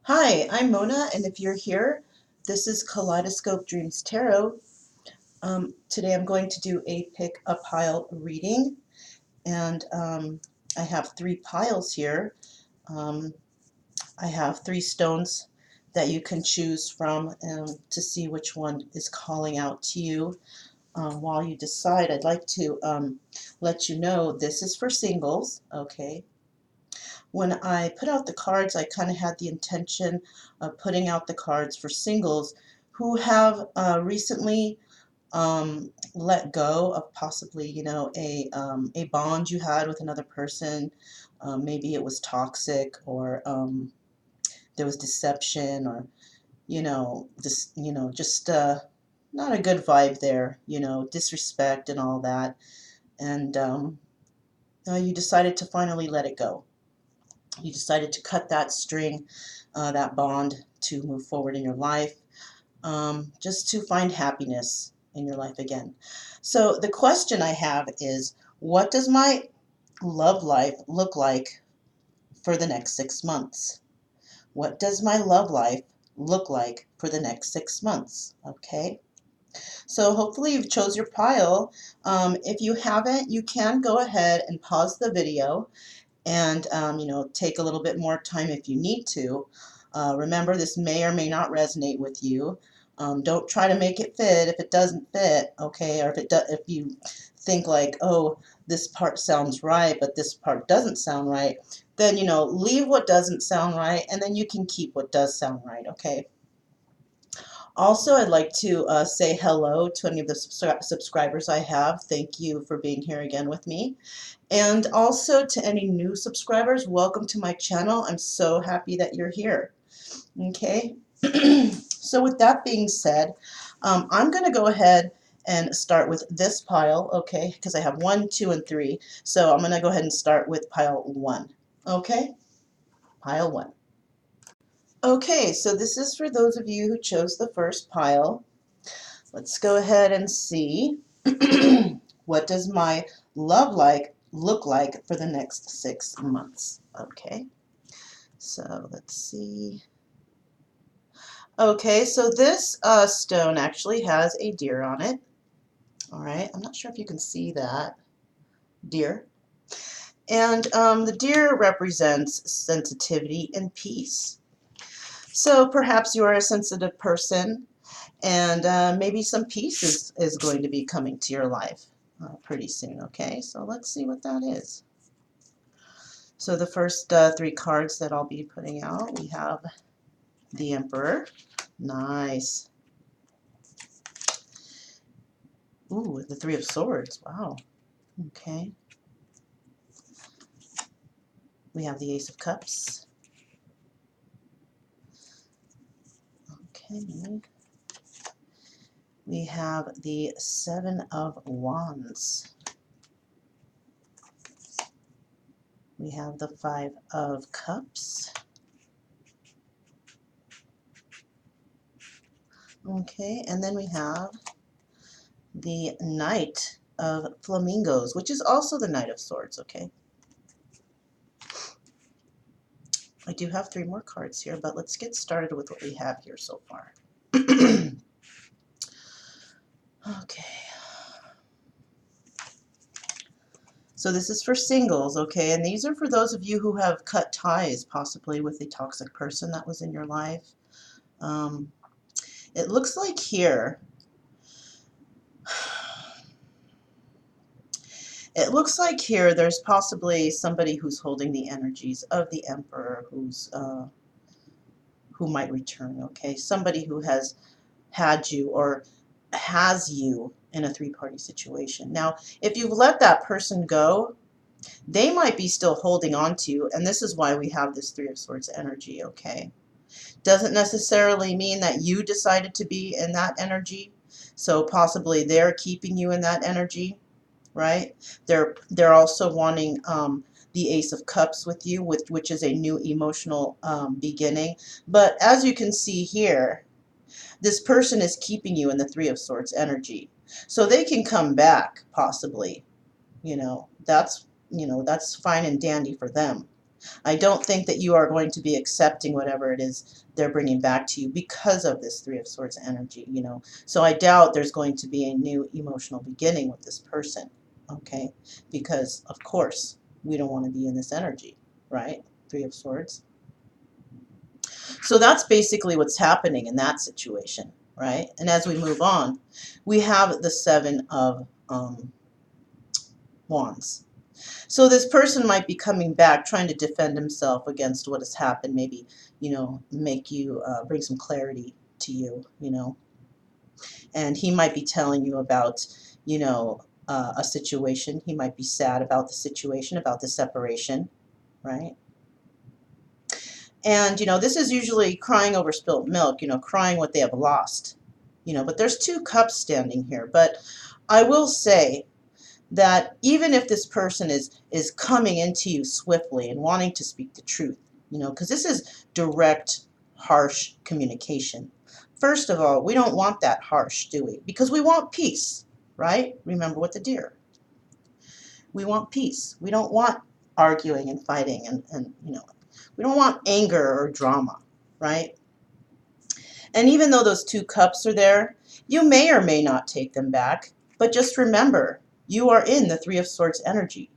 Hi, I'm Mona, and if you're here, this is Kaleidoscope Dreams Tarot. Today I'm going to do a pick a pile reading, and I have three piles here. Um, I have three stones that you can choose from to see which one is calling out to you. While you decide, I'd like to let you know this is for singles, okay? When I put out the cards, I kind of had the intention of putting out the cards for singles who have recently let go of possibly, a bond you had with another person. Maybe it was toxic, or there was deception, or just not a good vibe there. Disrespect and all that, and you decided to finally let it go. You decided to cut that string, that bond, to move forward in your life, just to find happiness in your life again. So the question I have is, what does my love life look like for the next 6 months? What does my love life look like for the next 6 months? Okay. So hopefully you've chose your pile. If you haven't, you can go ahead and pause the video and take a little bit more time if you need to. Remember, this may or may not resonate with you. Don't try to make it fit if it doesn't fit, okay? Or if you think like, oh, this part sounds right, but this part doesn't sound right, then leave what doesn't sound right, and then you can keep what does sound right, okay? Also, I'd like to say hello to any of the subscribers I have. Thank you for being here again with me. And also to any new subscribers, welcome to my channel. I'm so happy that you're here. Okay, so with that being said, I'm going to go ahead and start with this pile, okay, because I have 1, 2, and 3. So I'm going to go ahead and start with pile 1, okay, pile 1. Okay, so this is for those of you who chose the first pile. Let's go ahead and see what does my love look like for the next 6 months. Okay, so let's see. Okay, so this stone actually has a deer on it. All right, I'm not sure if you can see that deer. And the deer represents sensitivity and peace. So perhaps you are a sensitive person, and maybe some peace is going to be coming to your life pretty soon. Okay, so let's see what that is. So the first three cards that I'll be putting out, we have the Emperor. Nice. Ooh, the Three of Swords. Wow. Okay. We have the Ace of Cups. Okay. We have the Seven of Wands. We have the Five of Cups. Okay, and then we have the Knight of Flamingos, which is also the Knight of Swords, okay? I do have three more cards here, but let's get started with what we have here so far. Okay. So this is for singles, okay? And these are for those of you who have cut ties, possibly with a toxic person that was in your life. It looks like here, there's possibly somebody who's holding the energies of the Emperor who might return, okay? Somebody who has had you or has you in a three-party situation. Now, if you've let that person go, they might be still holding on to you, and this is why we have this Three of Swords energy, okay? Doesn't necessarily mean that you decided to be in that energy, so possibly they're keeping you in that energy, right? They're also wanting the Ace of Cups with you, which is a new emotional beginning. But as you can see here, this person is keeping you in the Three of Swords energy. So they can come back, possibly. That's fine and dandy for them. I don't think that you are going to be accepting whatever it is they're bringing back to you because of this Three of Swords energy, you know. So I doubt there's going to be a new emotional beginning with this person, okay? Because, of course, we don't want to be in this energy, right? Three of Swords. So that's basically what's happening in that situation, right? And as we move on, we have the Seven of Wands. So this person might be coming back trying to defend himself against what has happened, maybe, you know, make you, bring some clarity to you, you know. And he might be telling you about, you know, a situation. He might be sad about the situation, about the separation, right? And, you know, this is usually crying over spilt milk, you know, crying what they have lost, you know, but there's two cups standing here. But I will say that even if this person is coming into you swiftly and wanting to speak the truth, you know, because this is direct, harsh communication. First of all, we don't want that harsh, do we? Because we want peace, right? Remember with the deer. We want peace. We don't want arguing and fighting and you know, we don't want anger or drama, right? And even though those two cups are there, you may or may not take them back. But just remember, you are in the Three of Swords energy.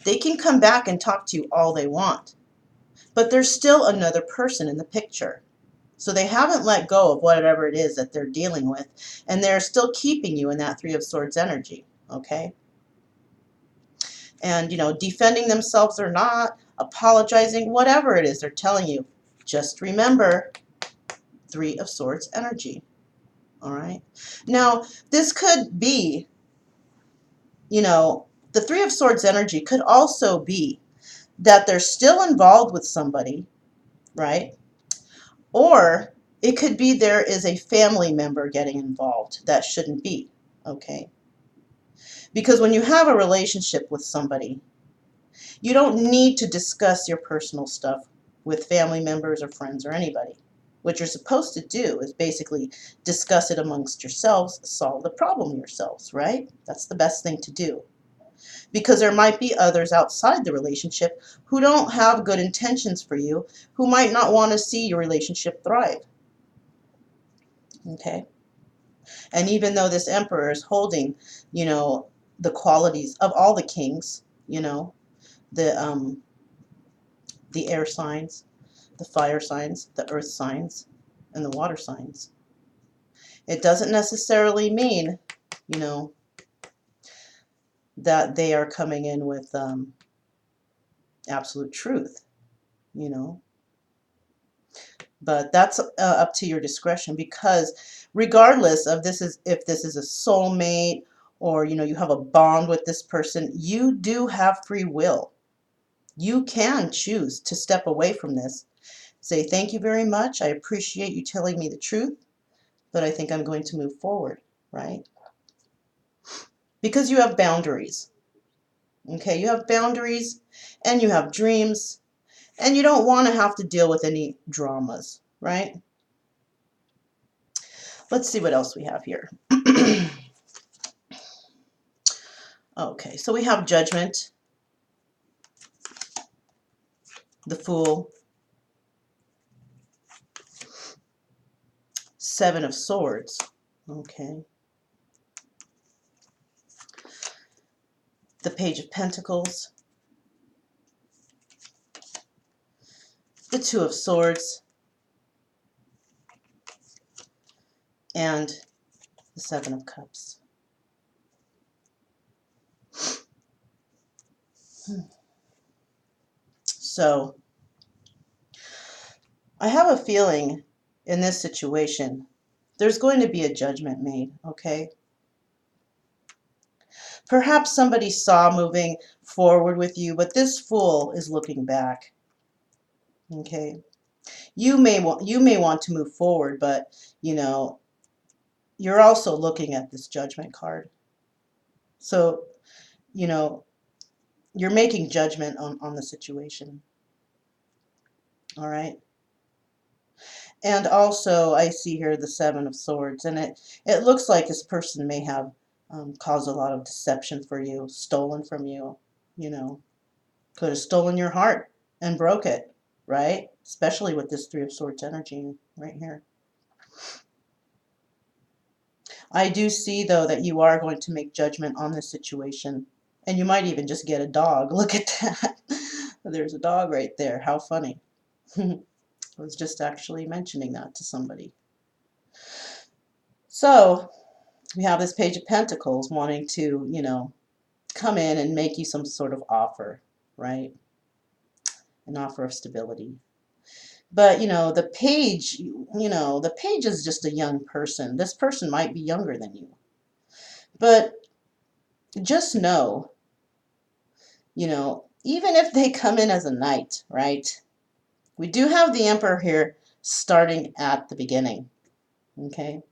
They can come back and talk to you all they want. But there's still another person in the picture. So they haven't let go of whatever it is that they're dealing with. And they're still keeping you in that Three of Swords energy. Okay? And, you know, defending themselves or not, apologizing, whatever it is they're telling you, just remember Three of Swords energy. All right. Now, this could be, you know, the Three of Swords energy could also be that they're still involved with somebody, right? Or it could be there is a family member getting involved that shouldn't be, okay? Because when you have a relationship with somebody, you don't need to discuss your personal stuff with family members or friends or anybody. What you're supposed to do is basically discuss it amongst yourselves, solve the problem yourselves, right? That's the best thing to do. Because there might be others outside the relationship who don't have good intentions for you, who might not want to see your relationship thrive. Okay? And even though this emperor is holding, you know, the qualities of all the kings, you know, the um the air signs, the fire signs, the earth signs, and the water signs. It doesn't necessarily mean, you know, that they are coming in with absolute truth, you know. But that's up to your discretion, because regardless of this is if this is a soulmate or you know you have a bond with this person, you do have free will. You can choose to step away from this. Say, thank you very much. I appreciate you telling me the truth, but I think I'm going to move forward, right? Because you have boundaries. Okay, you have boundaries and you have dreams and you don't want to have to deal with any dramas, right? Let's see what else we have here. Okay, so we have Judgment, the Fool, Seven of Swords, okay, the Page of Pentacles, the Two of Swords, and the Seven of Cups. So I have a feeling in this situation there's going to be a judgment made, okay? Perhaps somebody saw moving forward with you, but this Fool is looking back, okay? You may want to move forward, but you know, you're also looking at this Judgment card. So, you know, you're making judgment on the situation, all right? And also, I see here the Seven of Swords, and it looks like this person may have caused a lot of deception for you, stolen from you, you know, could have stolen your heart and broke it, right? Especially with this Three of Swords energy right here. I do see, though, that you are going to make judgment on this situation. And you might even just get a dog. Look at that. There's a dog right there. How funny. I was just actually mentioning that to somebody. So we have this Page of Pentacles wanting to, come in and make you some sort of offer, right? An offer of stability. But, the page, the page is just a young person. This person might be younger than you. But just know, even if they come in as a knight, right? We do have the Emperor here starting at the beginning, okay?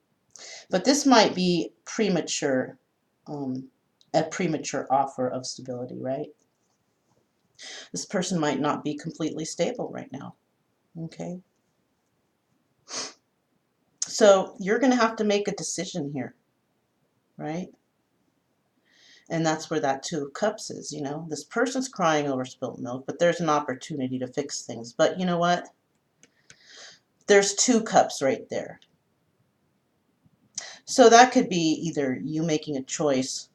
But this might be premature, a premature offer of stability, right? This person might not be completely stable right now, okay? So you're going to have to make a decision here, right? And that's where that Two of Cups is, This person's crying over spilt milk, but there's an opportunity to fix things. But you know what? There's two cups right there. So that could be either you making a choice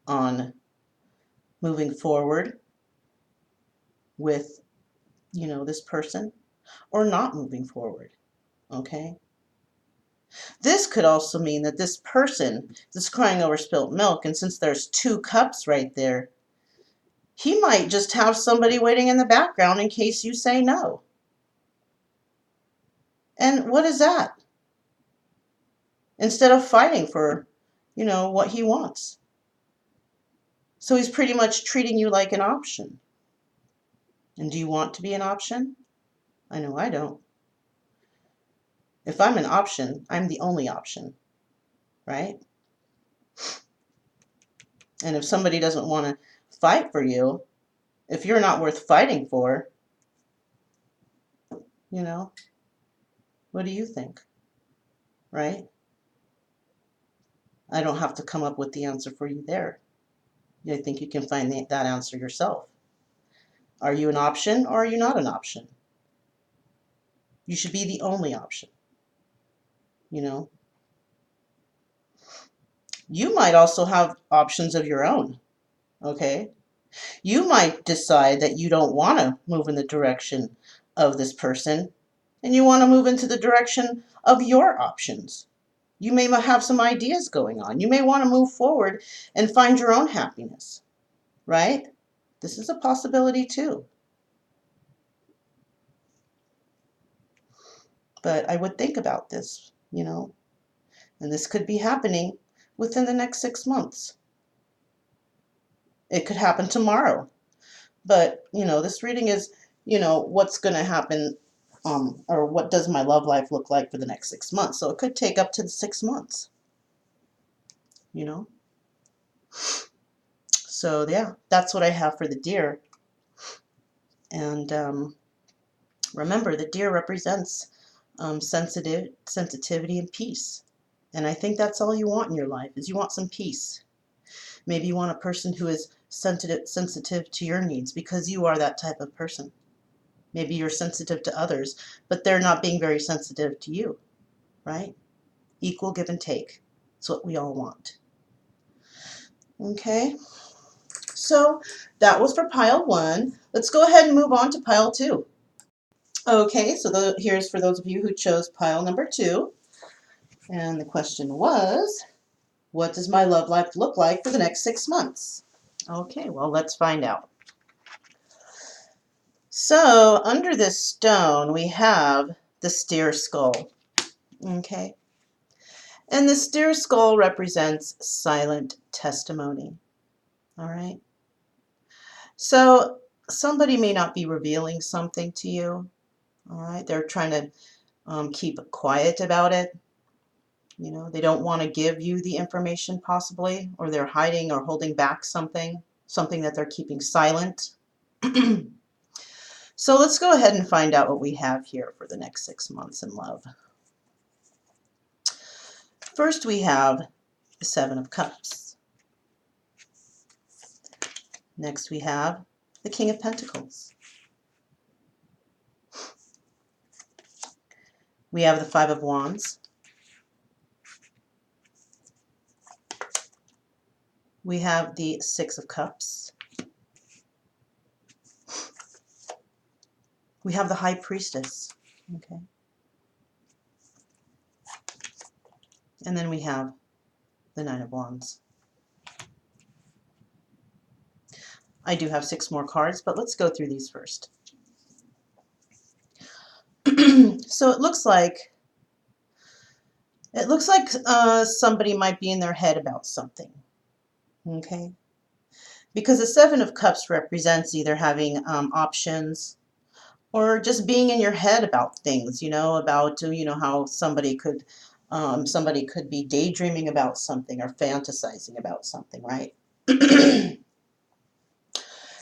on moving forward with, this person, or not moving forward, okay? This could also mean that this person is crying over spilt milk, and since there's two cups right there, he might just have somebody waiting in the background in case you say no. And what is that? Instead of fighting for, what he wants. So he's pretty much treating you like an option. And do you want to be an option? I know I don't. If I'm an option, I'm the only option, right? And if somebody doesn't want to fight for you, if you're not worth fighting for, what do you think, right? I don't have to come up with the answer for you there. I think you can find that answer yourself. Are you an option or are you not an option? You should be the only option, You might also have options of your own, okay? You might decide that you don't want to move in the direction of this person, and you want to move into the direction of your options. You may have some ideas going on. You may want to move forward and find your own happiness, right? This is a possibility too. But I would think about this, and this could be happening within the next 6 months. It could happen tomorrow. But, this reading is, what's going to happen, or what does my love life look like for the next 6 months? So it could take up to 6 months, So, yeah, that's what I have for the deer. And remember, the deer represents sensitivity and peace. And I think that's all you want in your life, is you want some peace. Maybe you want a person who is sensitive to your needs because you are that type of person. Maybe you're sensitive to others, but they're not being very sensitive to you, right? Equal give and take. That's what we all want. Okay, so that was for pile 1. Let's go ahead and move on to pile 2. Okay, so here's for those of you who chose pile number 2. And the question was, what does my love life look like for the next 6 months? Okay, well, let's find out. So under this stone, we have the steer skull. Okay. And the steer skull represents silent testimony. All right. So somebody may not be revealing something to you. All right. They're trying to keep quiet about it. They don't want to give you the information possibly, or they're hiding or holding back something that they're keeping silent. So let's go ahead and find out what we have here for the next 6 months in love. First, we have the Seven of Cups. Next, we have the King of Pentacles. We have the Five of Wands. We have the Six of Cups. We have the High Priestess. Okay. And then we have the Nine of Wands. I do have 6 more cards, but let's go through these first. So it looks like somebody might be in their head about something. Okay. Because the Seven of Cups represents either having options or just being in your head about things, about, how somebody could be daydreaming about something or fantasizing about something, right?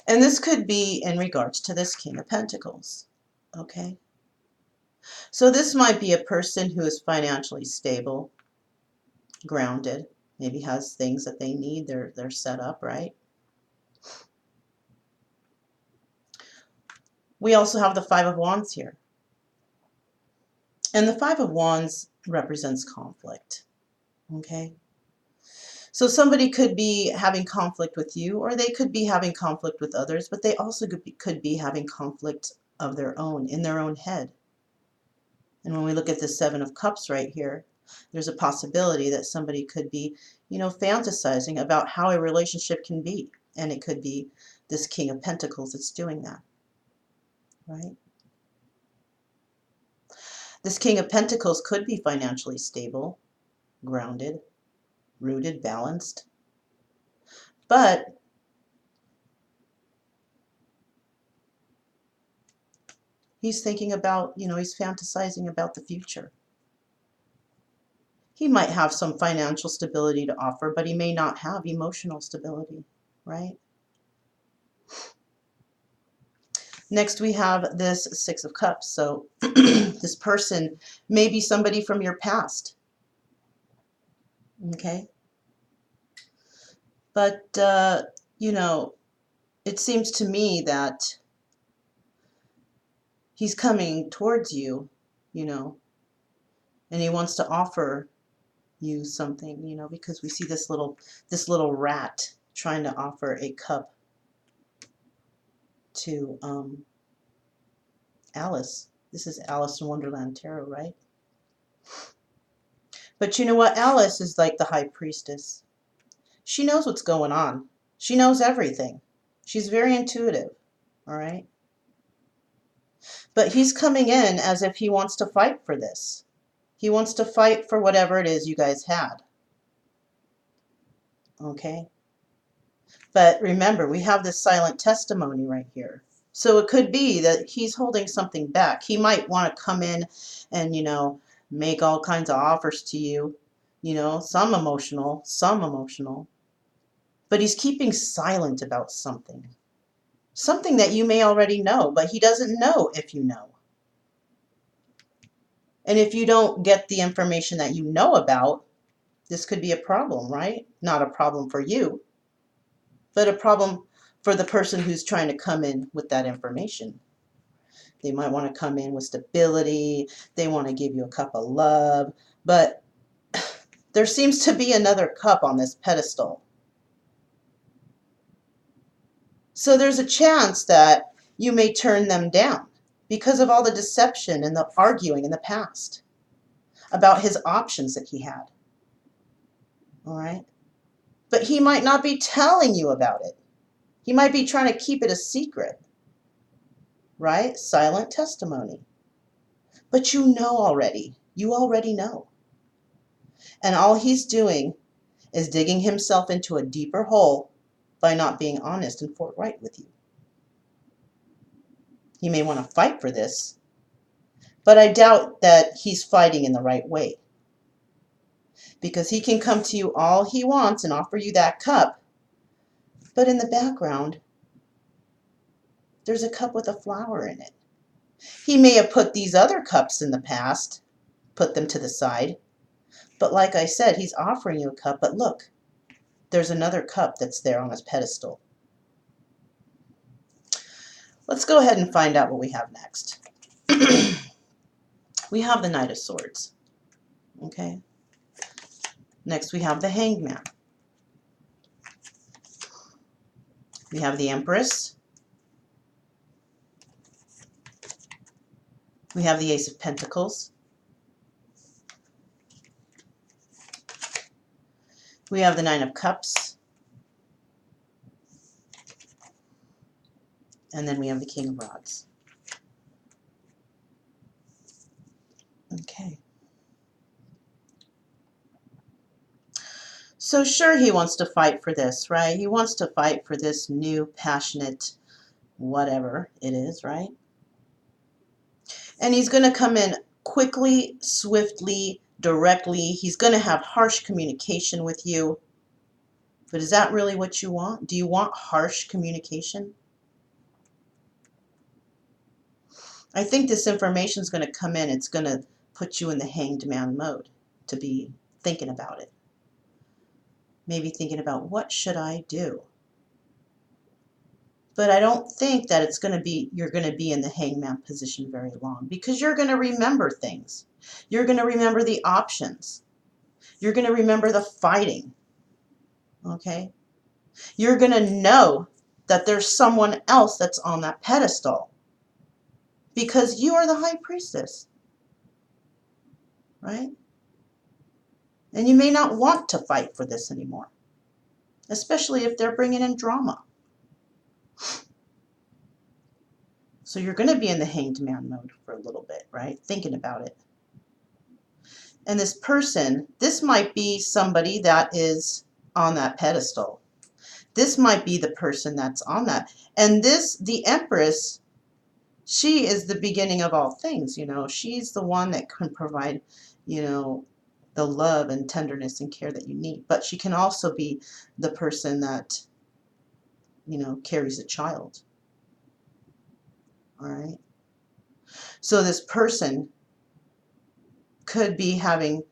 And this could be in regards to this King of Pentacles, okay? So this might be a person who is financially stable, grounded, maybe has things that they need, they're set up, right? We also have the Five of Wands here. And the Five of Wands represents conflict, okay? So somebody could be having conflict with you, or they could be having conflict with others, but they also could be having conflict of their own, in their own head. And when we look at the Seven of Cups right here, there's a possibility that somebody could be, fantasizing about how a relationship can be. And it could be this King of Pentacles that's doing that, right? This King of Pentacles could be financially stable, grounded, rooted, balanced. But he's thinking about, he's fantasizing about the future. He might have some financial stability to offer, but he may not have emotional stability, right? Next, we have this Six of Cups. So this person may be somebody from your past, okay? But, it seems to me that he's coming towards you, and he wants to offer you something, because we see this little rat trying to offer a cup to Alice. This is Alice in Wonderland Tarot, right? But you know what? Alice is like the High Priestess. She knows what's going on. She knows everything. She's very intuitive, all right? But he's coming in as if he wants to fight for this. He wants to fight for whatever it is you guys had, okay? But remember, we have this silent testimony right here. So it could be that he's holding something back. He might want to come in and, make all kinds of offers to you, some emotional, but he's keeping silent about something. Something that you may already know, but he doesn't know if you know. And if you don't get the information that you know about, this could be a problem, right? Not a problem for you, but a problem for the person who's trying to come in with that information. They might want to come in with stability. They want to give you a cup of love, but there seems to be another cup on this pedestal. So there's a chance that you may turn them down because of all the deception and the arguing in the past about his options that he had. All right? But he might not be telling you about it. He might be trying to keep it a secret. Right? Silent testimony. But you know already. You already know. And all he's doing is digging himself into a deeper hole by not being honest and forthright with you. He may want to fight for this, but I doubt that he's fighting in the right way. Because he can come to you all he wants and offer you that cup, but in the background, there's a cup with a flower in it. He may have put these other cups in the past, put them to the side, but like I said, he's offering you a cup, but look, there's another cup that's there on his pedestal. Let's go ahead and find out what we have next. We have the Knight of Swords. Okay. Next we have the Hanged Man. We have the Empress. We have the Ace of Pentacles. We have the Nine of Cups. And then we have the King of Rods. Okay. So sure, he wants to fight for this, right? He wants to fight for this new, passionate, whatever it is, right? And he's going to come in quickly, swiftly, directly. He's going to have harsh communication with you. But is that really what you want? Do you want harsh communication? I think this information is going to come in. It's going to put you in the hanged man mode to be thinking about it. Maybe thinking about, what should I do? But I don't think that it's going to be, you're going to be in the hangman position very long, because you're going to remember things. You're going to remember the options. You're going to remember the fighting. Okay? You're going to know that there's someone else that's on that pedestal, because you are the high priestess. Right? And you may not want to fight for this anymore, especially if they're bringing in drama. So you're going to be in the hanged man mode for a little bit, right? Thinking about it. And this person, this might be somebody that is on that pedestal. This might be the person that's on that. And this, the Empress, she is the beginning of all things, you know. She's the one that can provide, you know, the love and tenderness and care that you need. But she can also be the person that, you know, carries a child. All right. So this person could be having,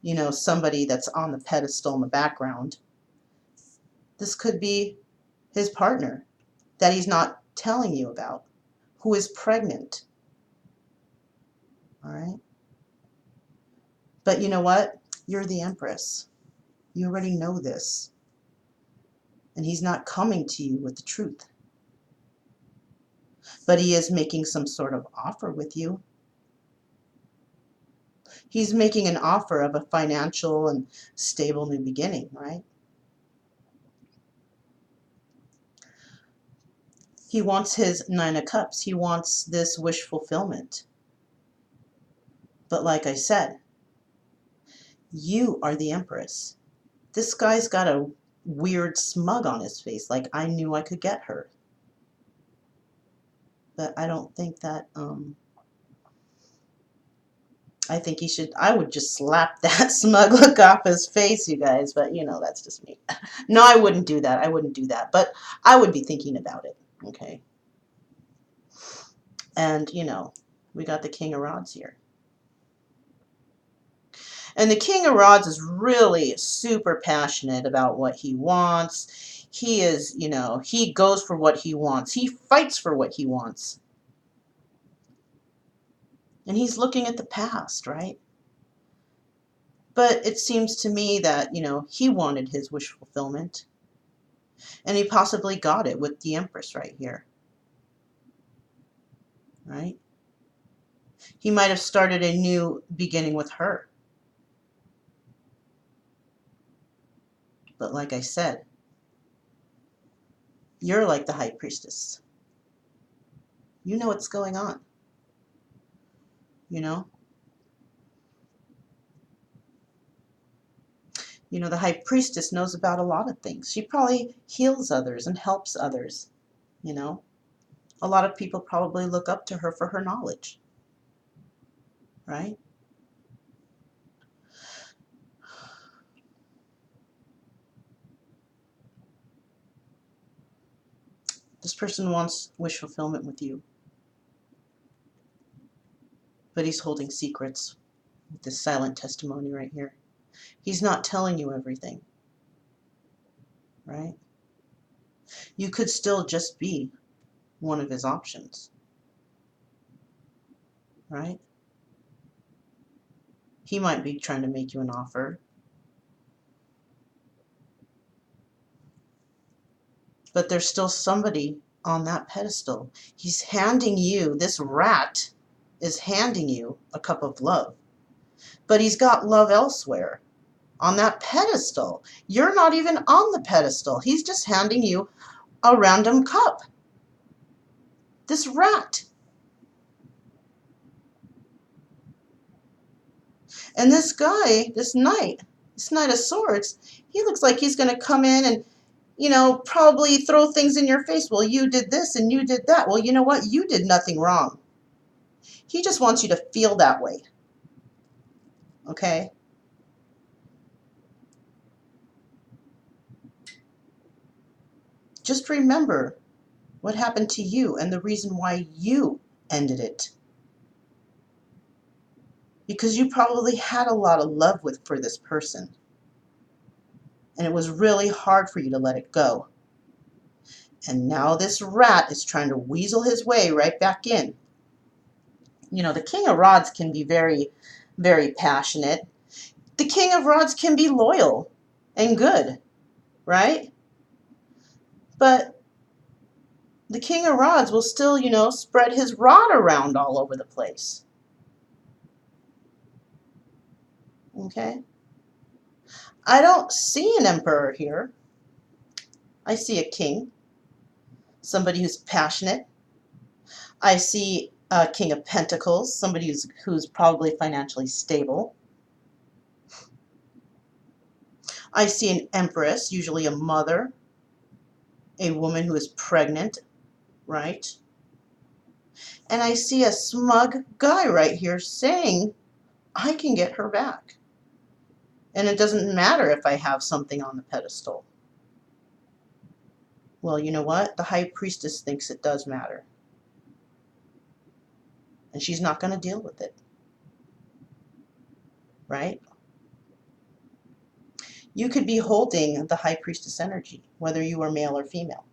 you know, somebody that's on the pedestal in the background. This could be his partner that he's not telling you about, who is pregnant. All right. But you know what? You're the Empress. You already know this. And he's not coming to you with the truth. But he is making some sort of offer with you. He's making an offer of a financial and stable new beginning, right? He wants his Nine of Cups. He wants this wish fulfillment. But like I said, you are the Empress. This guy's got a weird smug on his face, like, I knew I could get her. But I don't think that, I think he should, I would just slap that smug look off his face, you guys, but you know, that's just me. No, I wouldn't do that. I wouldn't do that, but I would be thinking about it, okay? And, you know, we got the King of Rods here. And the King of Rods is really super passionate about what he wants. He is, you know, he goes for what he wants. He fights for what he wants. And he's looking at the past, right? But it seems to me that, you know, he wanted his wish fulfillment. And he possibly got it with the Empress right here. Right? He might have started a new beginning with her. But like I said, you're like the High Priestess. You know what's going on. You know? You know, the High Priestess knows about a lot of things. She probably heals others and helps others, you know. A lot of people probably look up to her for her knowledge, right? This person wants wish fulfillment with you, but he's holding secrets with this silent testimony right here. He's not telling you everything, right? You could still just be one of his options, right? He might be trying to make you an offer. But there's still somebody on that pedestal. He's handing you, this rat is handing you a cup of love. But he's got love elsewhere on that pedestal. You're not even on the pedestal. He's just handing you a random cup. This rat. And this guy, this knight of swords, he looks like he's going to come in and, probably throw things in your face. Well, you did this and you did that. Well, you know what? You did nothing wrong. He just wants you to feel that way. Okay? Just remember what happened to you and the reason why you ended it. Because you probably had a lot of love for this person. And it was really hard for you to let it go. And now this rat is trying to weasel his way right back in. The King of Rods can be very, very passionate. The King of Rods can be loyal and good, right? But the King of Rods will still, spread his rod around all over the place. Okay? I don't see an emperor here. I see a king, somebody who's passionate. I see a King of Pentacles, somebody who's probably financially stable. I see an Empress, usually a mother, a woman who is pregnant, right? And I see a smug guy right here saying, I can get her back. And it doesn't matter if I have something on the pedestal. Well, you know what? The High Priestess thinks it does matter. And she's not going to deal with it. Right? You could be holding the High Priestess energy, whether you are male or female.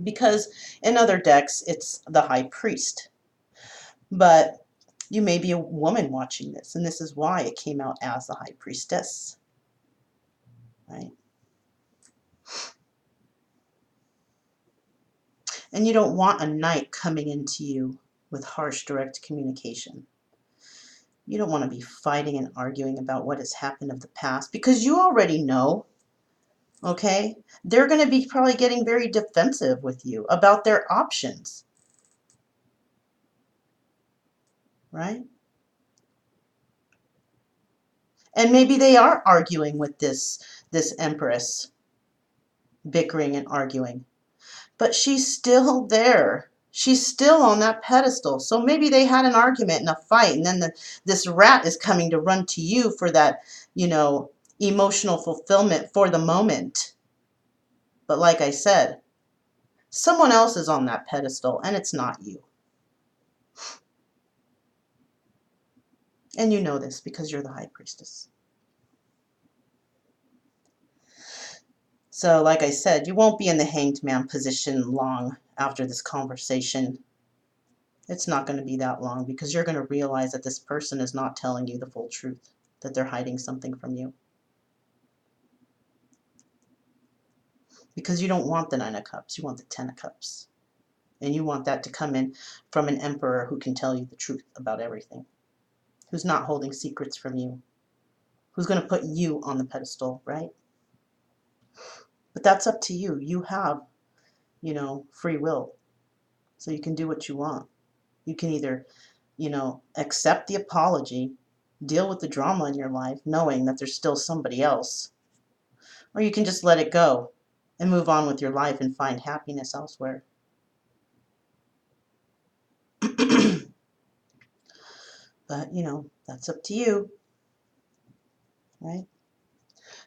Because in other decks, it's the High Priest. But you may be a woman watching this, and this is why it came out as the High Priestess. Right? And you don't want a knight coming into you with harsh, direct communication. You don't want to be fighting and arguing about what has happened of the past because you already know, okay? They're going to be probably getting very defensive with you about their options, right? And maybe they are arguing with this Empress, bickering and arguing. But she's still there. She's still on that pedestal. So maybe they had an argument and a fight, and then this rat is coming to run to you for that, emotional fulfillment for the moment. But like I said, someone else is on that pedestal, and it's not you. And you know this because you're the High Priestess. So like I said, you won't be in the Hanged Man position long after this conversation. It's not going to be that long because you're going to realize that this person is not telling you the full truth, that they're hiding something from you. Because you don't want the Nine of Cups, you want the Ten of Cups. And you want that to come in from an emperor who can tell you the truth about everything, who's not holding secrets from you, who's going to put you on the pedestal, right? But that's up to you. You have, free will. So you can do what you want. You can either, accept the apology, deal with the drama in your life, knowing that there's still somebody else, or you can just let it go and move on with your life and find happiness elsewhere. But, that's up to you, right?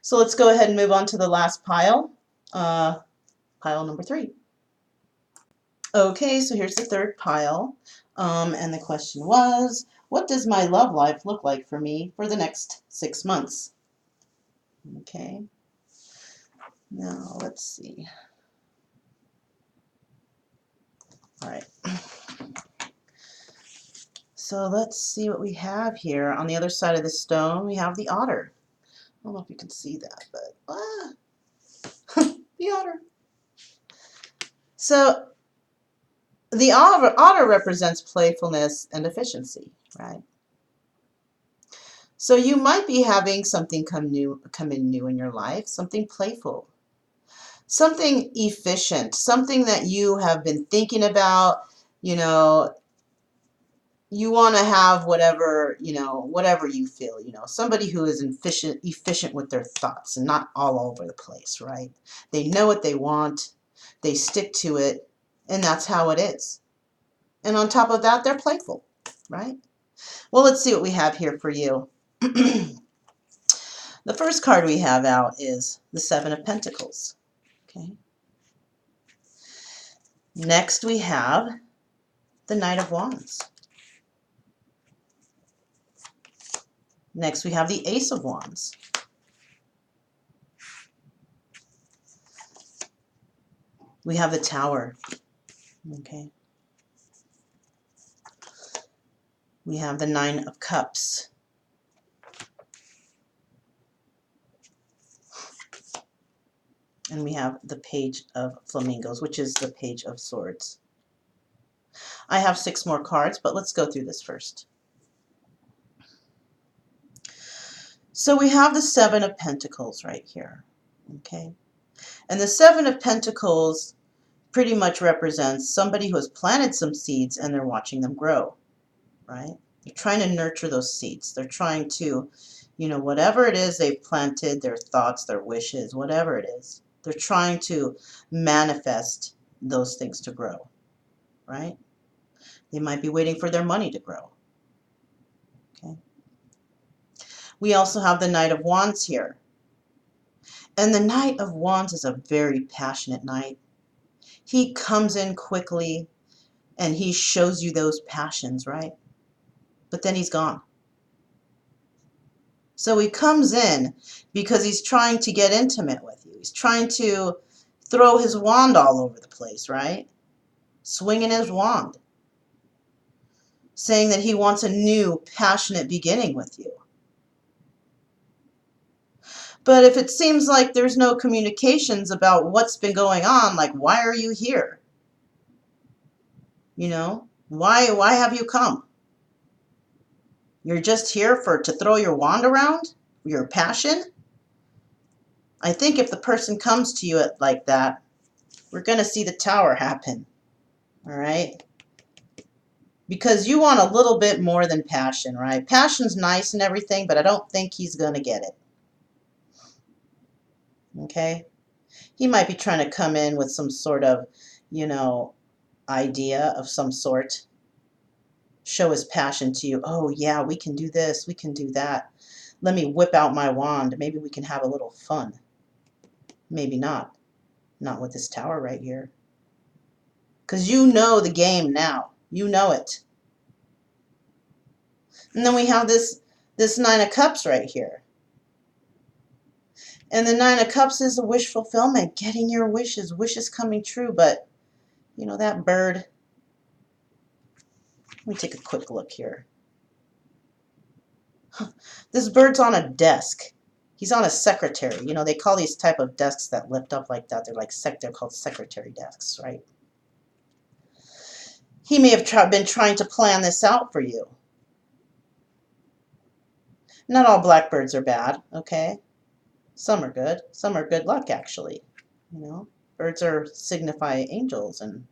So let's go ahead and move on to the last pile, pile number 3. Okay, so here's the third pile, and the question was, what does my love life look like for me for the next 6 months? Okay, now let's see. All right. So let's see what we have here. On the other side of the stone, we have the otter. I don't know if you can see that, but the otter. So the otter represents playfulness and efficiency, right? So you might be having something come in new in your life, something playful, something efficient, something that you have been thinking about, you know, you want to have whatever, whatever you feel, somebody who is efficient with their thoughts and not all over the place, right? They know what they want, they stick to it, and that's how it is. And on top of that, they're playful, right? Well, let's see what we have here for you. The first card we have out is the Seven of Pentacles. Okay. Next we have the Knight of Wands. Next we have the Ace of Wands. We have the Tower. Okay. We have the Nine of Cups. And we have the Page of Flamingos, which is the Page of Swords. I have 6 more cards, but let's go through this first. So we have the Seven of Pentacles right here. Okay. And the Seven of Pentacles pretty much represents somebody who has planted some seeds and they're watching them grow, right? They're trying to nurture those seeds. They're trying to, whatever it is they've planted, their thoughts, their wishes, whatever it is, they're trying to manifest those things to grow, right? They might be waiting for their money to grow. Okay. We also have the Knight of Wands here. And the Knight of Wands is a very passionate knight. He comes in quickly and he shows you those passions, right? But then he's gone. So he comes in because he's trying to get intimate with you. He's trying to throw his wand all over the place, right? Swinging his wand. Saying that he wants a new, passionate beginning with you. But if it seems like there's no communications about what's been going on, like, why are you here? Why have you come? You're just here to throw your wand around? Your passion? I think if the person comes to you like that, we're going to see the Tower happen. All right? Because you want a little bit more than passion, right? Passion's nice and everything, but I don't think he's going to get it. Okay? He might be trying to come in with some sort of, idea of some sort. Show his passion to you. Oh, yeah, we can do this. We can do that. Let me whip out my wand. Maybe we can have a little fun. Maybe not. Not with this Tower right here. Because you know the game now. You know it. And then we have this Nine of Cups right here. And the Nine of Cups is a wish fulfillment, getting your wishes coming true. But, that bird, let me take a quick look here. This bird's on a desk. He's on a secretary. They call these type of desks that lift up like that. They're called secretary desks, right? He may have been trying to plan this out for you. Not all blackbirds are bad, okay? Some are good. Some are good luck, actually. Birds signify angels and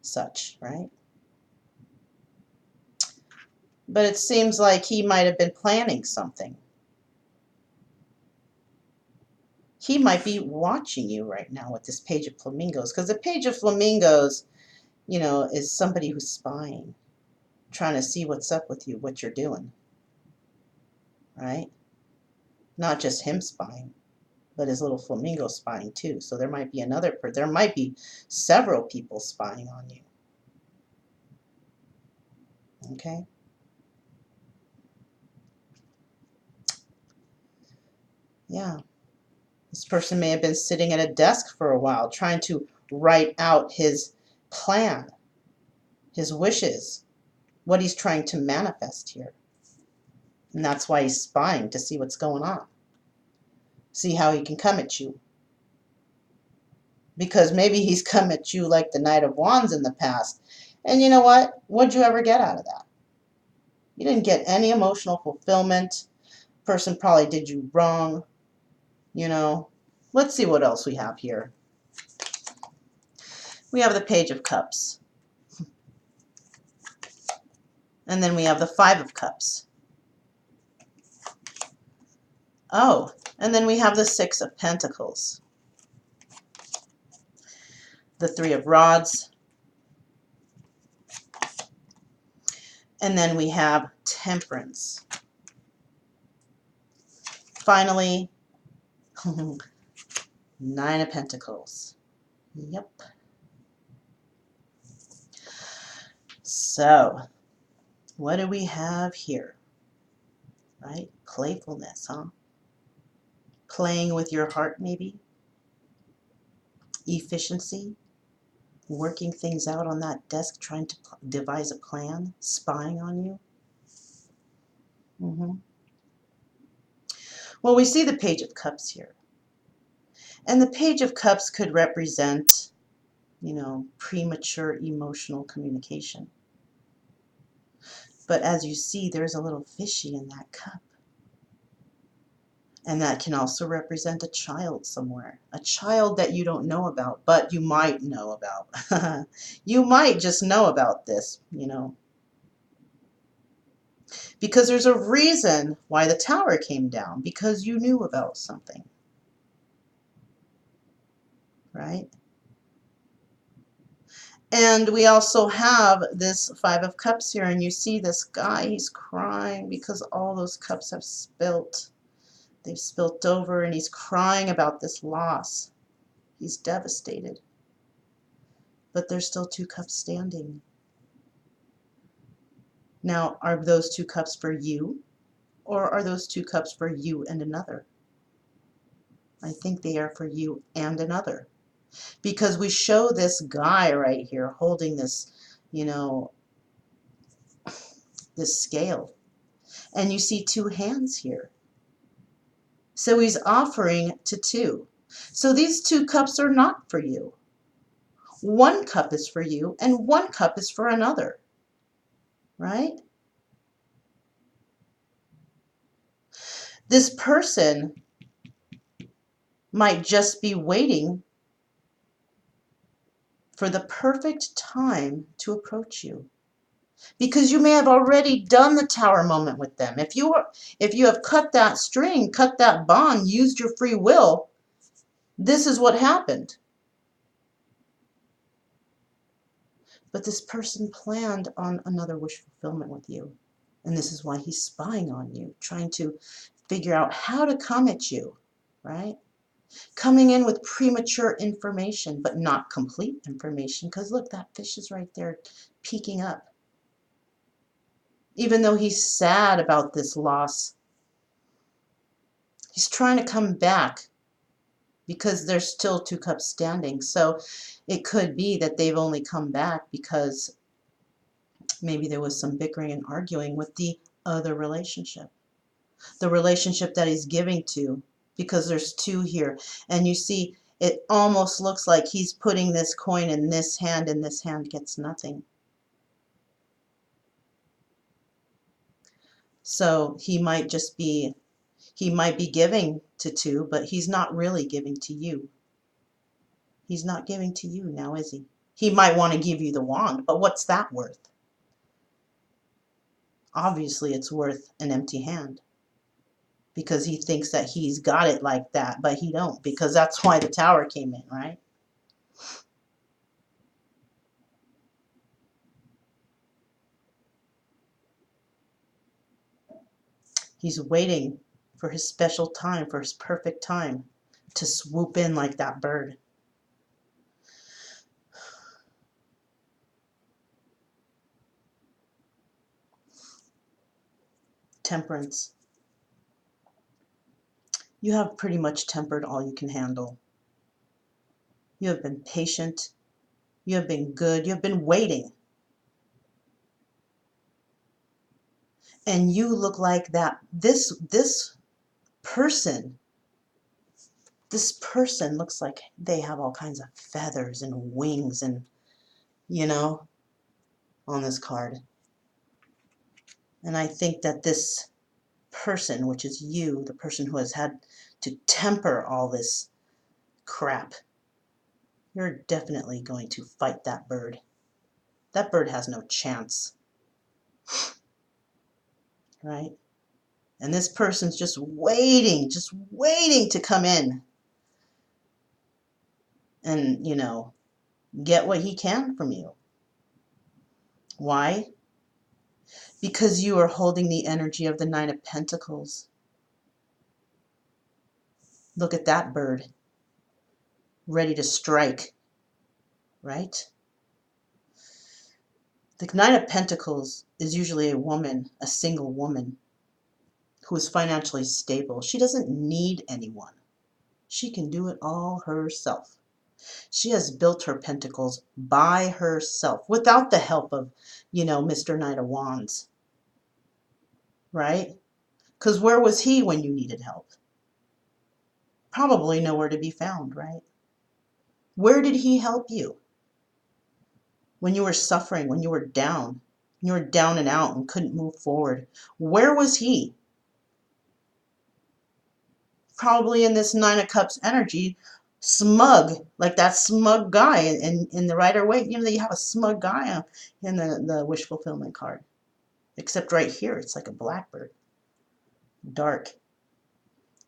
such, right? But it seems like he might have been planning something. He might be watching you right now with this Page of Flamingos, because the Page of Flamingos, is somebody who's spying, trying to see what's up with you, what you're doing, right? Not just him spying, but his little flamingo spying too. So there might be several people spying on you. Okay? Yeah. This person may have been sitting at a desk for a while trying to write out his plan, his wishes, what he's trying to manifest here. And that's why he's spying, to see what's going on. See how he can come at you. Because maybe he's come at you like the Knight of Wands in the past. And you know what? What'd you ever get out of that? You didn't get any emotional fulfillment. Person probably did you wrong. You know. Let's see what else we have here. We have the Page of Cups. And then we have the Five of Cups. Oh, and then we have the Six of Pentacles. The Three of Rods. And then we have Temperance. Finally, Nine of Pentacles. Yep. So, what do we have here? Right? Playfulness, huh? Playing with your heart, maybe? Efficiency? Working things out on that desk, trying to devise a plan? Spying on you? Well, we see the Page of Cups here. And the Page of Cups could represent, you know, premature emotional communication. But as you see, there's a little fishy in that cup. And that can also represent a child somewhere. A child that you don't know about, but you might know about. You might just know about this, you know. Because there's a reason why the tower came down. Because you knew about something. Right? And we also have this Five of Cups here. And you see this guy, he's crying because all those cups have spilt. They've spilt over and he's crying about this loss. He's devastated. But there's still two cups standing. Now, are those two cups for you? Or are those two cups for you and another? I think they are for you and another. Because we show this guy right here holding this, you know, this scale. And you see two hands here. So he's offering to two. So these two cups are not for you. One cup is for you and one cup is for another. Right? This person might just be waiting for the perfect time to approach you. Because you may have already done the tower moment with them. If you have cut that string, cut that bond, used your free will, this is what happened. But this person planned on another wish fulfillment with you. And this is why he's spying on you, trying to figure out how to come at you, right? Coming in with premature information, but not complete information. Because look, that fish is right there peeking up. Even though he's sad about this loss, he's trying to come back because there's still two cups standing. So it could be that they've only come back because maybe there was some bickering and arguing with the other relationship. The relationship that he's giving to, because there's two here. And you see, it almost looks like he's putting this coin in this hand and this hand gets nothing. So he might be giving to two, but he's not really giving to you. He's not giving to you now, is he? He might want to give you the wand, but what's that worth? Obviously, it's worth an empty hand. Because he thinks that he's got it like that, but he don't. Because that's why the tower came in, right? He's waiting for his special time, for his perfect time to swoop in like that bird. Temperance. You have pretty much tempered all you can handle. You have been patient. You have been good. You have been waiting. And you look like that. Person, this person looks like they have all kinds of feathers and wings and, you know, on this card. And I think that this person, which is you, the person who has had to temper all this crap, you're definitely going to fight that bird. That bird has no chance, right? And this person's just waiting to come in and, you know, get what he can from you. Why? Because you are holding the energy of the Nine of Pentacles. Look at that bird, ready to strike, right? The Nine of Pentacles is usually a woman, a single woman, who is financially stable. She doesn't need anyone. She can do it all herself. She has built her pentacles by herself without the help of, you know, Mr. Knight of Wands, right? Because where was he when you needed help? Probably nowhere to be found, right? Where did he help you? When you were suffering, when you were down and out and couldn't move forward. Where was he? Probably in this Nine of Cups energy, smug, like that smug guy in the Rider-Waite. You know, you have a smug guy in the wish fulfillment card. Except right here, it's like a blackbird. Dark,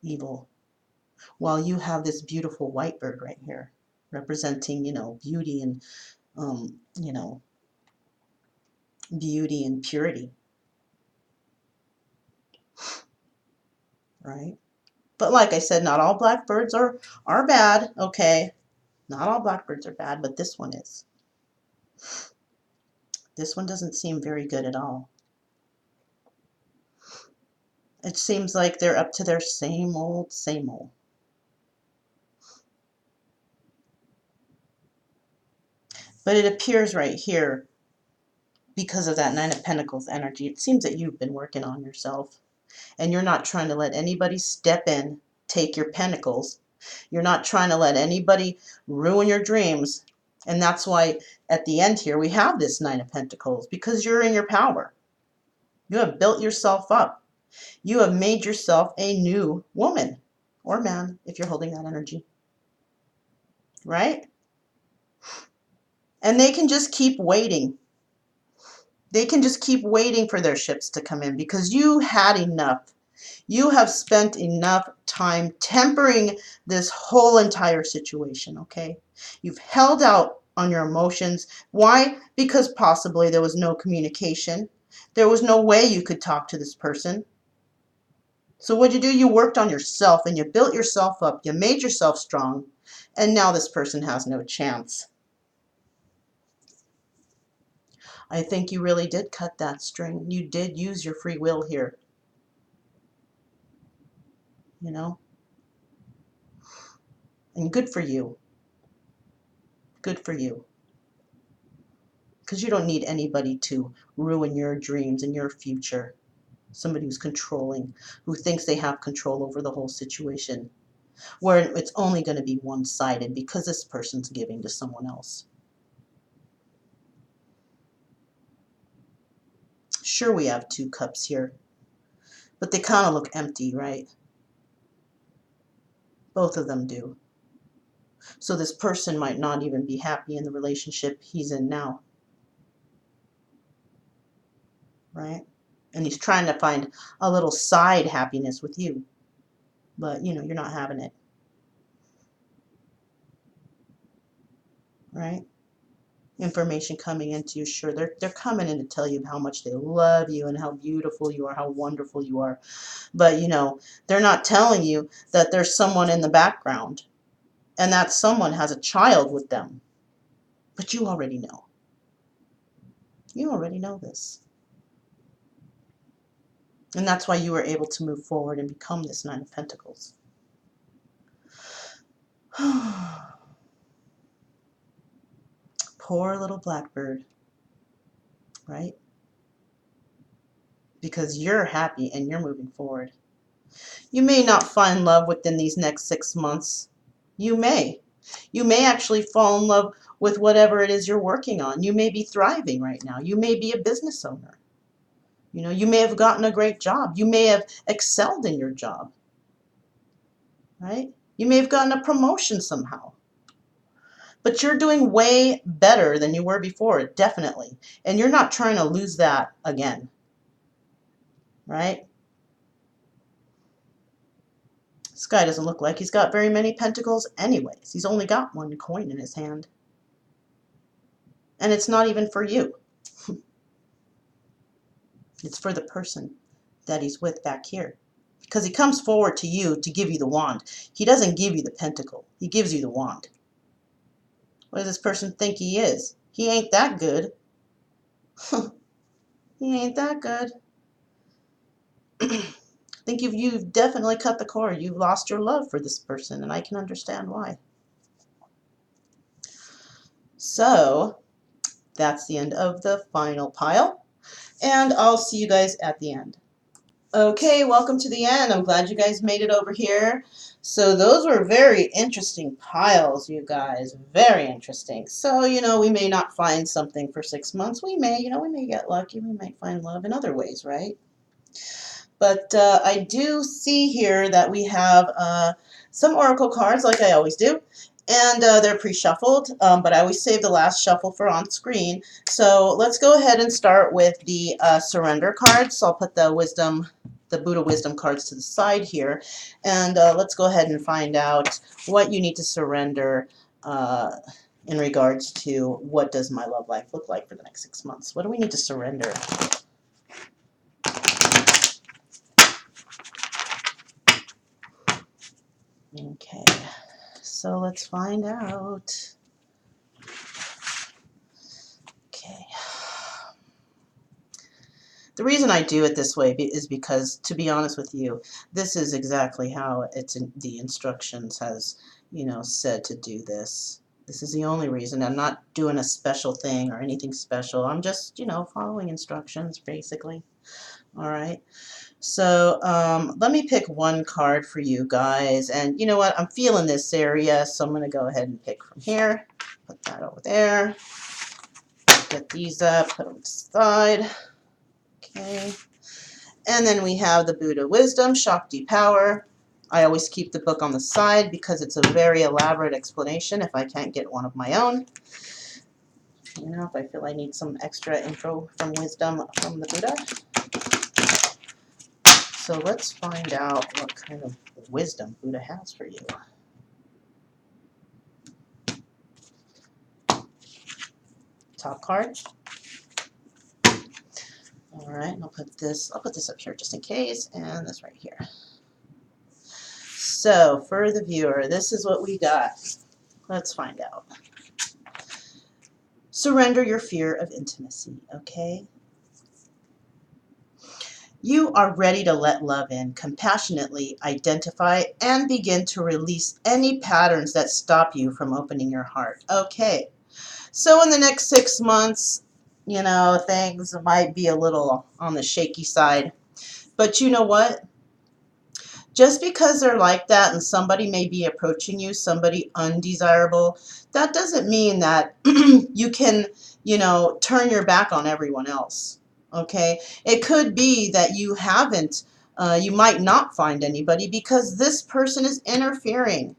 evil. While you have this beautiful white bird right here, representing, you know, beauty and, you know, beauty and purity, right? But like I said, not all blackbirds are bad, okay? Not all blackbirds are bad, but this one is. This one doesn't seem very good at all. It seems like they're up to their same old, same old. But it appears right here, because of that Nine of Pentacles energy, it seems that you've been working on yourself. And you're not trying to let anybody step in, take your pentacles. You're not trying to let anybody ruin your dreams. And that's why at the end here we have this Nine of Pentacles, because you're in your power. You have built yourself up. You have made yourself a new woman or man if you're holding that energy, right? And they can just keep waiting. They can just keep waiting for their ships to come in because you had enough. You have spent enough time tempering this whole entire situation, okay? You've held out on your emotions. Why? Because possibly there was no communication. There was no way you could talk to this person. So what'd you do? You worked on yourself and you built yourself up. You made yourself strong. And now this person has no chance. I think you really did cut that string. You did use your free will here, you know? And good for you. Good for you. Because you don't need anybody to ruin your dreams and your future. Somebody who's controlling, who thinks they have control over the whole situation, where it's only going to be one-sided because this person's giving to someone else. Sure, we have two cups here, but they kind of look empty, right? Both of them do. So this person might not even be happy in the relationship he's in now, right? And he's trying to find a little side happiness with you, but you know, you're not having it, right? Information coming into you, sure, they're coming in to tell you how much they love you and how beautiful you are, how wonderful you are. But you know, they're not telling you that there's someone in the background and that someone has a child with them. But you already know. You already know this. And that's why you were able to move forward and become this Nine of Pentacles. Poor little blackbird, right? because you're happy and you're moving forward. You may not find love within these next 6 months. You may. You may actually fall in love with whatever it is you're working on. You may be thriving right now. You may be a business owner. You may have gotten a great job. You may have excelled in your job, right? You may have gotten a promotion somehow. But you're doing way better than you were before, definitely. And you're not trying to lose that again, right? This guy doesn't look like he's got very many pentacles anyways. He's only got one coin in his hand. And it's not even for you. It's for the person that he's with back here. Because he comes forward to you to give you the wand. He doesn't give you the pentacle. He gives you the wand. What does this person think he is? He ain't that good. He ain't that good. I think you've definitely cut the cord. You've lost your love for this person, and I can understand why. So that's the end of the final pile, and I'll see you guys at the end. Okay, welcome to the end. I'm glad you guys made it over here. So those were very interesting piles, you guys. Very interesting. So, we may not find something for 6 months. We may get lucky. We might find love in other ways, right? But I do see here that we have some oracle cards, like I always do. And they're pre-shuffled, but I always save the last shuffle for on screen. So let's go ahead and start with the surrender cards. So I'll put the Buddha Wisdom cards to the side here. And let's go ahead and find out what you need to surrender in regards to what does my love life look like for the next 6 months. What do we need to surrender? Okay, so let's find out. Okay. The reason I do it this way is because, to be honest with you, this is exactly how the instructions has, said to do this. This is the only reason. I'm not doing a special thing or anything special. I'm just, following instructions, basically. All right. So let me pick one card for you guys. And you know what? I'm feeling this area, so I'm going to go ahead and pick from here. Put that over there. Get these up, put them to the side. Okay. And then we have the Buddha Wisdom, Shakti Power. I always keep the book on the side because it's a very elaborate explanation if I can't get one of my own. If I feel I need some extra info from wisdom from the Buddha. So let's find out what kind of wisdom Buddha has for you. Top card. All right, I'll put this up here just in case, and this right here. So for the viewer, this is what we got. Let's find out. Surrender your fear of intimacy, okay? You are ready to let love in, compassionately identify, and begin to release any patterns that stop you from opening your heart. Okay, so in the next 6 months, things might be a little on the shaky side. But you know what? Just because they're like that and somebody may be approaching you, somebody undesirable, that doesn't mean that you can, turn your back on everyone else. Okay? It could be that you might not find anybody because this person is interfering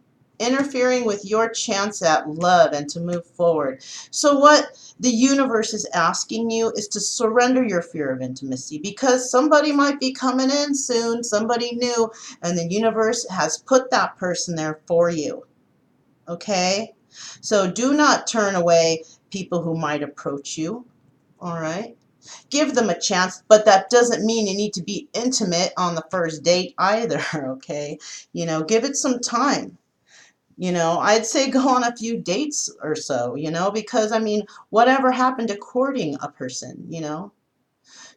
with your chance at love and to move forward. So what the universe is asking you is to surrender your fear of intimacy because somebody might be coming in soon, somebody new, and the universe has put that person there for you. Okay? So do not turn away people who might approach you. All right? Give them a chance, but that doesn't mean you need to be intimate on the first date either, okay? Give it some time. I'd say go on a few dates or so, because, whatever happened to courting a person,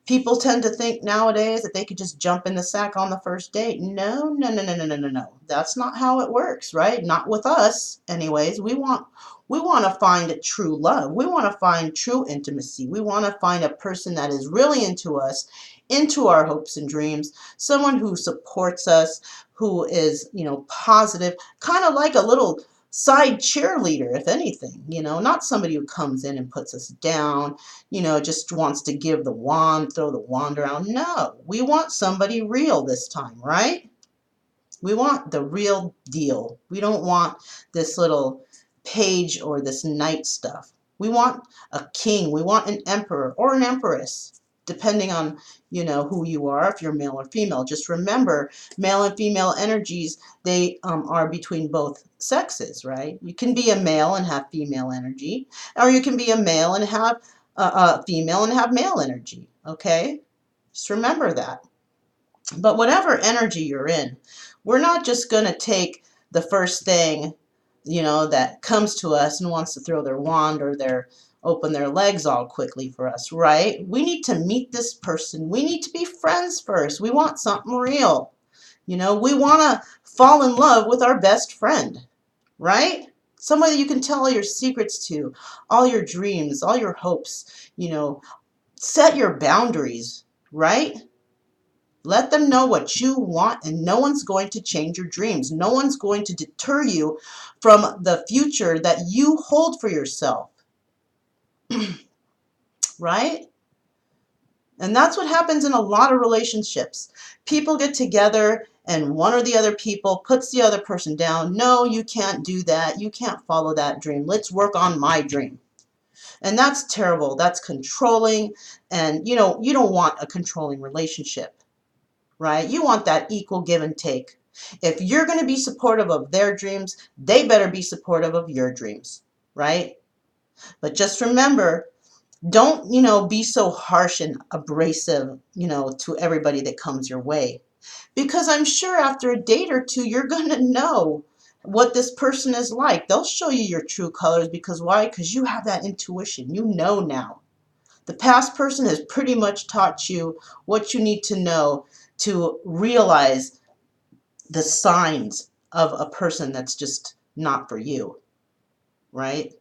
People tend to think nowadays that they could just jump in the sack on the first date. No, no, no, no, no, no, no, no. That's not how it works, right? Not with us, anyways. We want to find a true love. We want to find true intimacy. We want to find a person that is really into us into our hopes and dreams, someone who supports us, who is, positive, kind of like a little side cheerleader, if anything, not somebody who comes in and puts us down, just wants to give the wand, throw the wand around. No, we want somebody real this time, right? We want the real deal. We don't want this little page or this knight stuff. We want a king. We want an emperor or an empress, depending on, who you are, if you're male or female. Just remember, male and female energies, they are between both sexes, right? You can be a male and have female energy, or you can be a male and have female and have male energy, okay? Just remember that. But whatever energy you're in, we're not just going to take the first thing, that comes to us and wants to throw their wand or open their legs all quickly for us, right? We need to meet this person. We need to be friends first. We want something real. We want to fall in love with our best friend, right? Somebody you can tell all your secrets to, all your dreams, all your hopes, set your boundaries, right? Let them know what you want, and no one's going to change your dreams. No one's going to deter you from the future that you hold for yourself, right? And that's what happens in a lot of relationships. People get together and one or the other people puts the other person down. No, you can't do that. You can't follow that dream. Let's work on my dream. And that's terrible. That's controlling. And, you don't want a controlling relationship. Right? You want that equal give and take. If you're going to be supportive of their dreams, they better be supportive of your dreams, right? But just remember, don't, be so harsh and abrasive, to everybody that comes your way. Because I'm sure after a date or two, you're going to know what this person is like. They'll show you your true colors because why? Because you have that intuition. You know now. The past person has pretty much taught you what you need to know to realize the signs of a person that's just not for you, right?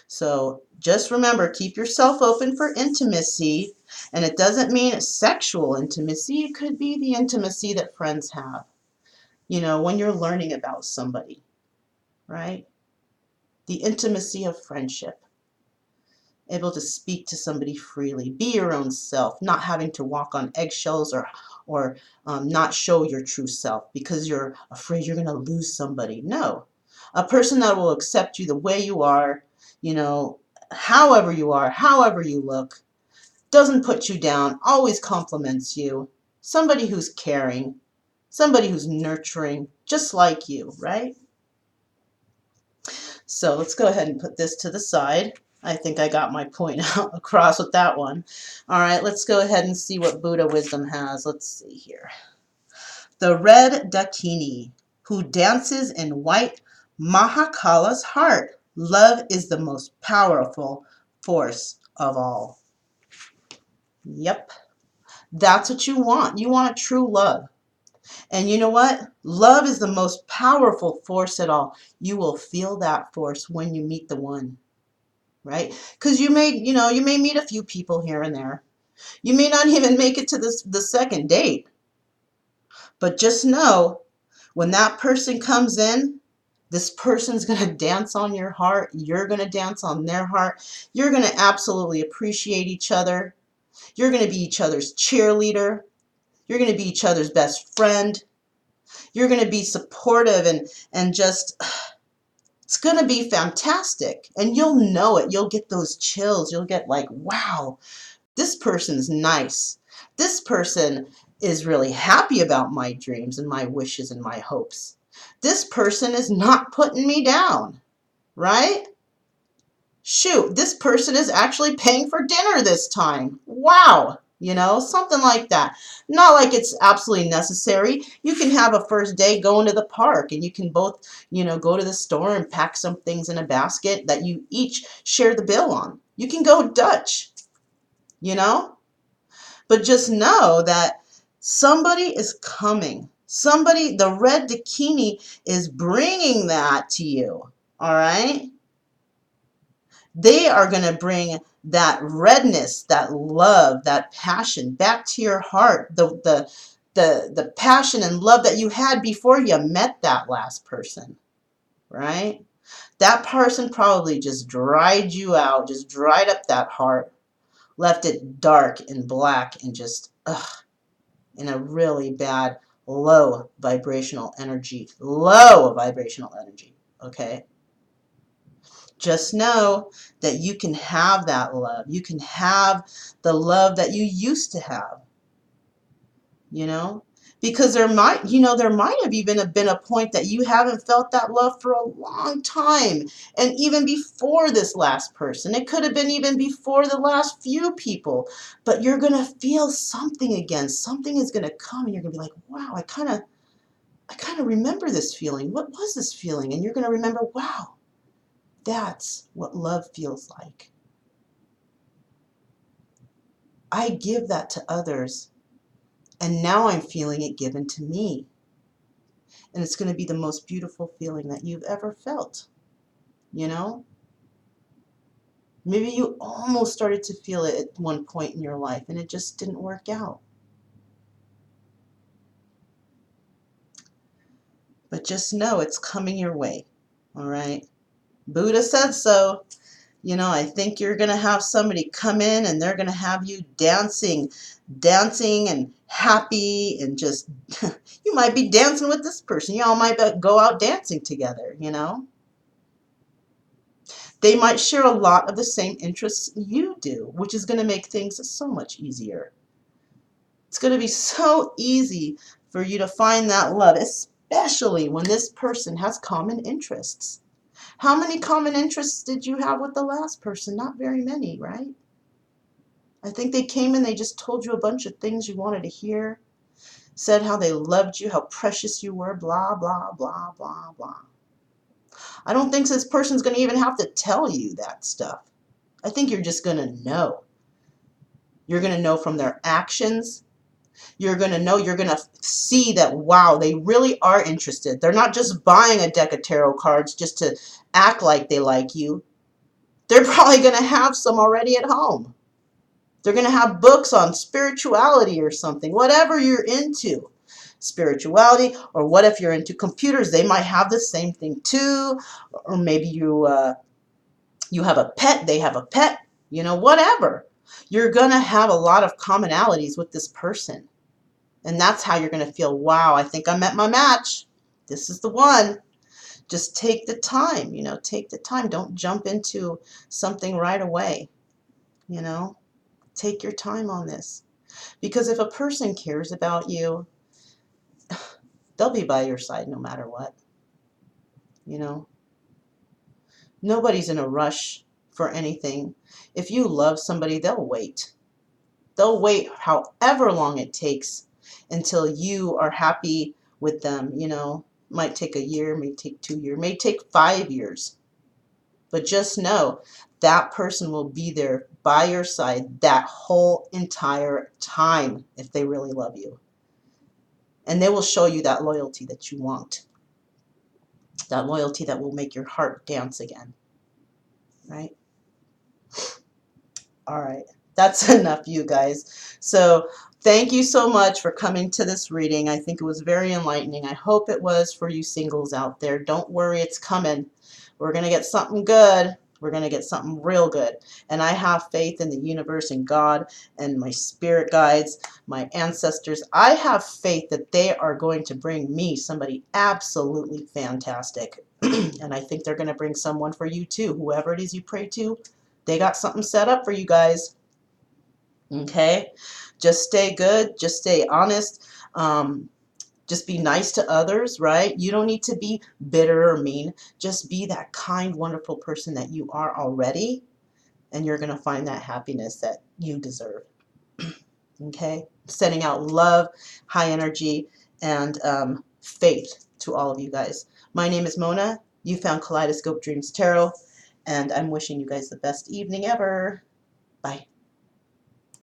So just remember, keep yourself open for intimacy, and it doesn't mean sexual intimacy. It could be the intimacy that friends have, when you're learning about somebody, right? The intimacy of friendship. Able to speak to somebody freely, be your own self, not having to walk on eggshells or not show your true self because you're afraid you're going to lose somebody. No, a person that will accept you the way you are, however you are, however you look, doesn't put you down, always compliments you, somebody who's caring, somebody who's nurturing, just like you, right? So let's go ahead and put this to the side. I think I got my point out across with that one. All right, let's go ahead and see what Buddha wisdom has. Let's see here. The red Dakini, who dances in white Mahakala's heart. Love is the most powerful force of all. Yep, that's what you want. You want a true love. And you know what? Love is the most powerful force at all. You will feel that force when you meet the one. Right? Because you may meet a few people here and there. You may not even make it to the second date. But just know, when that person comes in, this person's going to dance on your heart. You're going to dance on their heart. You're going to absolutely appreciate each other. You're going to be each other's cheerleader. You're going to be each other's best friend. You're going to be supportive and just, it's going to be fantastic. And you'll know it. You'll get those chills. You'll get like, wow, this person's nice. This person is really happy about my dreams and my wishes and my hopes. This person is not putting me down, right? Shoot, this person is actually paying for dinner this time. Wow. Something like that. Not like it's absolutely necessary. You can have a first day going to the park and you can both, go to the store and pack some things in a basket that you each share the bill on. You can go Dutch, But just know that somebody is coming. Somebody, the red Dakini is bringing that to you. All right? They are going to bring that redness, that love, that passion back to your heart. The passion and love that you had before you met that last person, right? That person probably just dried you out, just dried up that heart, left it dark and black and just in a really bad low vibrational energy. Low vibrational energy, okay? Just know that you can have that love. You can have the love that you used to have, you know? Because there might have even been a point that you haven't felt that love for a long time. And even before this last person, it could have been even before the last few people. But you're going to feel something again. Something is going to come and you're going to be like, wow, I kind of remember this feeling. What was this feeling? And you're going to remember, wow, that's what love feels like. I give that to others, and now I'm feeling it given to me. And it's going to be the most beautiful feeling that you've ever felt, you know? Maybe you almost started to feel it at one point in your life, and it just didn't work out. But just know it's coming your way, all right? Buddha said so. You know, I think you're going to have somebody come in and they're going to have you dancing and happy and just, you might be dancing with this person. Y'all might go out dancing together, you know. They might share a lot of the same interests you do, which is going to make things so much easier. It's going to be so easy for you to find that love, especially when this person has common interests. How many common interests did you have with the last person? Not very many, right? I think they came and they just told you a bunch of things you wanted to hear, said how they loved you, how precious you were, blah, blah, blah, blah, blah. I don't think this person's going to even have to tell you that stuff. I think you're just going to know. You're going to know from their actions. You're going to know, you're going to see that, wow, they really are interested. They're not just buying a deck of tarot cards just to act like they like you. They're probably going to have some already at home. They're going to have books on spirituality or something, whatever you're into. Spirituality, or what if you're into computers? They might have the same thing too. Or maybe you have a pet, they have a pet, you know, whatever. You're going to have a lot of commonalities with this person. And that's how you're going to feel, wow, I think I met my match. This is the one. Just take the time, you know, take the time. Don't jump into something right away, you know. Take your time on this. Because if a person cares about you, they'll be by your side no matter what, you know. Nobody's in a rush for anything. If you love somebody, they'll wait. They'll wait however long it takes until you are happy with them, you know. Might take a year, may take 2 years, may take 5 years. But just know that person will be there by your side that whole entire time if they really love you. And they will show you that loyalty that you want. That loyalty that will make your heart dance again. Right? All right. That's enough, you guys. So thank you so much for coming to this reading. I think it was very enlightening. I hope it was for you singles out there. Don't worry, it's coming. We're going to get something good. We're going to get something real good. And I have faith in the universe and God and my spirit guides, my ancestors. I have faith that they are going to bring me somebody absolutely fantastic. And I think they're going to bring someone for you too. Whoever it is you pray to, they got something set up for you guys. Okay? Just stay good. Just stay honest. Just be nice to others, right? You don't need to be bitter or mean. Just be that kind, wonderful person that you are already, and you're going to find that happiness that you deserve. Okay? Sending out love, high energy, and faith to all of you guys. My name is Mona. You found Kaleidoscope Dreams Tarot, and I'm wishing you guys the best evening ever. Bye.